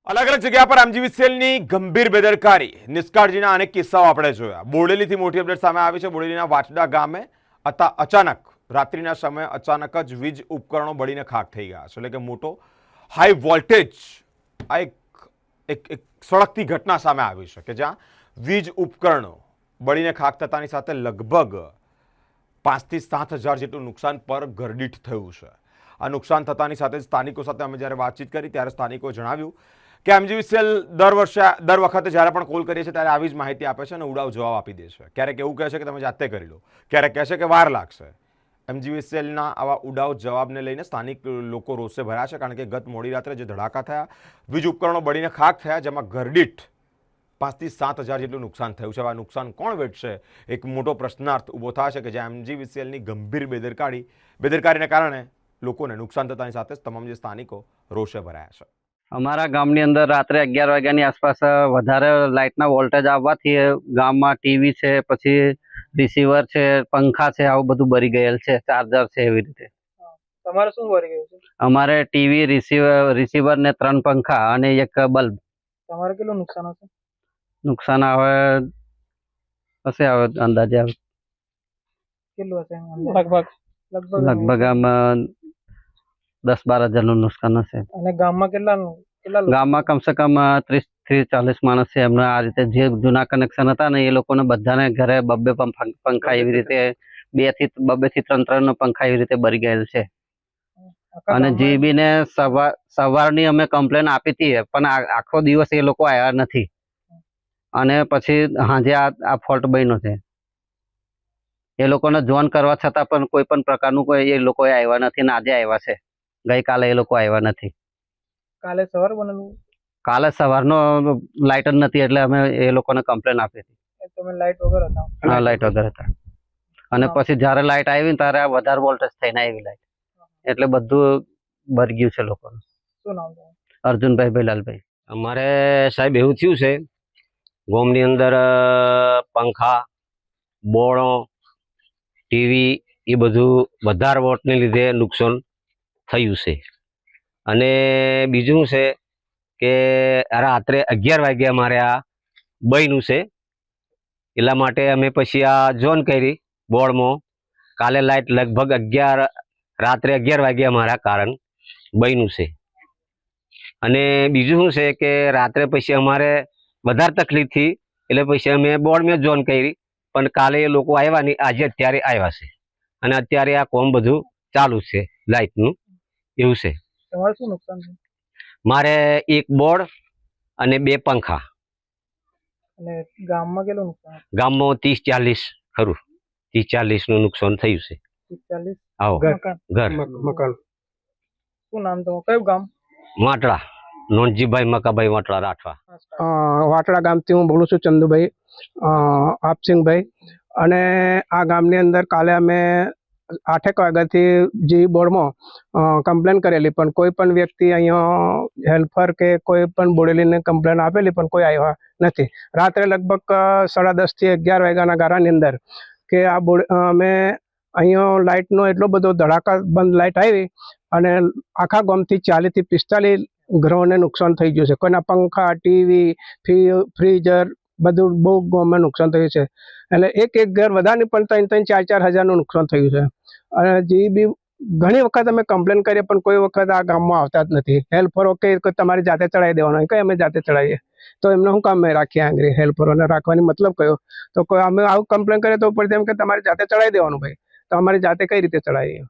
અલગ અલગ જગ્યા પર એમજીવીસીએલની ગંભીર બેદરકારી નિષ્કાળજીના અનેક કિસ્સાઓ આપણે જોયા। બોડેલીથી મોટી અપડેટ સામે આવી છે। બોડેલીના વાટડા ગામે અચાનક રાત્રિના સમયે અચાનક જ વીજ ઉપકરણો બળીને ખાખ થઈ ગયા છે। એટલે કે મોટો હાઈ વોલ્ટેજ આ એક સળગતી ઘટના સામે આવી છે કે જ્યાં વીજ ઉપકરણો બળીને ખાખ થતાની સાથે લગભગ 5 થી 7 હજાર જેટલું નુકસાન પર ઘરદીઠ થયું છે। આ નુકસાન થતાની સાથે સ્થાનિકો સાથે અમે જ્યારે વાતચીત કરી ત્યારે સ્થાનિકોએ જણાવ્યું કે એમજીવીસીએલ દર વખતે જ્યારે પણ કોલ કરીએ છીએ ત્યારે આવી જ માહિતી આપે છે અને ઉડાવ જવાબ આપી દે છે। ક્યારેક એવું કહે છે કે તમે જાતે કરી લો, ક્યારેક કહે છે કે વાર લાગશે। એમજીવીસીએલના આવા ઉડાવ જવાબને લઈને સ્થાનિક લોકો રોષે ભર્યા છે, કારણ કે ગત મોડી રાત્રે જે ધડાકા થયા, વીજ ઉપકરણો બળીને ખાખ થયા, જેમાં ઘરદીઠ 5 થી 7 હજાર જેટલું નુકસાન થયું છે। આ નુકસાન કોણ વેઠશે, એક મોટો પ્રશ્નાર્થ ઊભો થાય છે કે જ્યાં એમજીવીસીએલની ગંભીર બેદરકારીને કારણે લોકોને નુકસાન થતાની સાથે જ તમામ જે સ્થાનિકો રોષે ભરાયા છે। અમારા ગામની અંદર રાત્રે 11 વાગ્યાની આસપાસ વધારે લાઇટના વોલ્ટેજ આવવાથી ગામમાં ટીવી છે, પછી રિસીવર છે, પંખા છે, આવું બધું બળી ગયેલ છે, ચાર્જર છે, એવી રીતે। તમારે શું બળી ગયું છે? અમારે ટીવી, રિસીવર ને 3 પંખા અને એક બલ્બ। તમારે કેટલું નુકસાન હશે? નુકસાન હશે અંદાજે કેટલું હશે લગભગ આમ 10-12 હજારનું નુકસાન હશે। અને ગામમાં કેટલા લોકો? ગામમાં કમસે કમ 30 થી 40 માણસ છે। એમને આ રીતે જે જૂના કનેક્શન હતા ને એ લોકોને બધાને ઘરે બબ્બે પંખા એવી રીતે 2 થી 3 પંખા એવી રીતે બળી ગયેલ છે। અને જીબી ને સવારની અમે કમ્પ્લેન આપી હતી, પણ આખો દિવસ એ લોકો આવ્યા નથી અને પછી સાંજે આ ફોલ્ટ બન્યો છે। એ લોકોને જોન કરવા છતાં પણ કોઈ પણ પ્રકારનું કોઈ એ લોકો આવ્યા નથી ને આજે આવ્યા છે। ગઈકાલે એ લોકો આવ્યા નથી। કાલે સવાર બનેલું? કાલે સવારનો લાઇટ જ નથી એટલે અમે એ લોકોને કમ્પ્લેન આપી હતી। તમે લાઇટ વગર હતા? હા, લાઇટ વગર હતા। અને પછી જ્યારે લાઇટ આવી ને ત્યારે આ વધારે વોલ્ટેજ થઈને આવી લાઇટ, એટલે બધું બળી ગયું છે લોકોનું। શું નામ છે? અર્જુનભાઈ ભૈલાલભાઈ। અમારે સાહેબ એવું થયું છે, ગામની અંદર પંખા, બોર્ડો, ટીવી એ બધું વધારે વોટને લીધે નુકસાન થયું છે। અને બીજું છે કે રાત્રે 11 વાગે અમારે આ બન્યું છે, એટલા માટે અમે પછી આ જોન કરી બોર્ડમાં। કાલે લાઇટ લગભગ રાત્રે 11 વાગે અમારા કારણ બન્યું છે। અને બીજું શું છે કે રાત્રે પછી અમારે વધારે તકલીફ થઈ, એટલે પછી અમે બોર્ડમાં જોન કરી, પણ કાલે એ લોકો આવ્યા નહીં, આજે અત્યારે આવ્યા છે અને અત્યારે આ કોમ બધું ચાલુ છે લાઇટનું, એવું છે। તમારે શું નુકસાન છે? મારે એક બોર્ડ અને 2 પંખા। અને ગામમાં કેટલું નુકસાન? ગામમાં 30-40 ખરું, 30-40 નું નુકસાન થયું છે। 40? આવો ઘર મકાન। શું નામ તમારું? કયું ગામ? વાટડા, નોનજીભાઈ મકાભાઈ વાટડા રાઠવા। વાટડા ગામથી હું બોલું છું, ચંદુભાઈ આપસિંગભાઈ। અને આ ગામની અંદર કાલે અમે 8 વાગ્યાથી જી બોર્ડમાં કમ્પ્લેન કરેલી, પણ કોઈ પણ વ્યક્તિ અહીંયા હેલ્પર કે કોઈ પણ બોડેલીને કમ્પ્લેન આપેલી પણ કોઈ આવ્યા નથી। રાત્રે લગભગ 10:30 થી 11 વાગ્યાના ગાળાની અંદર કે અમે અહીંયા લાઇટનો એટલો બધો ધડાકા બંધ લાઇટ આવી અને આખા ગામથી 40 થી 45 ઘરોને નુકસાન થઈ ગયું છે। કોઈના પંખા, ટીવી, ફ્રીઝર બધું બહુ ગામમાં નુકસાન થયું છે। એટલે એક ઘર વધારે પણ 3-4 હજારનું નુકસાન થયું છે। અને જે બી ઘણી વખત અમે કમ્પ્લેન કરીએ પણ કોઈ વખત આ ગામમાં આવતા જ નથી। હેલ્પરો કે તમારી જાતે ચડાવી દેવાનો, કંઈ અમે જાતે ચડાવીએ તો એમને શું કામ રાખીએ આંગળી? હેલ્પરોને રાખવાની મતલબ કયો? તો કોઈ અમે આવું કમ્પ્લેન કરીએ તો ઉપરથી એમ કે તમારી જાતે ચડાવી દેવાનું ભાઈ, તો અમારી જાતે કઈ રીતે ચડાવીએ?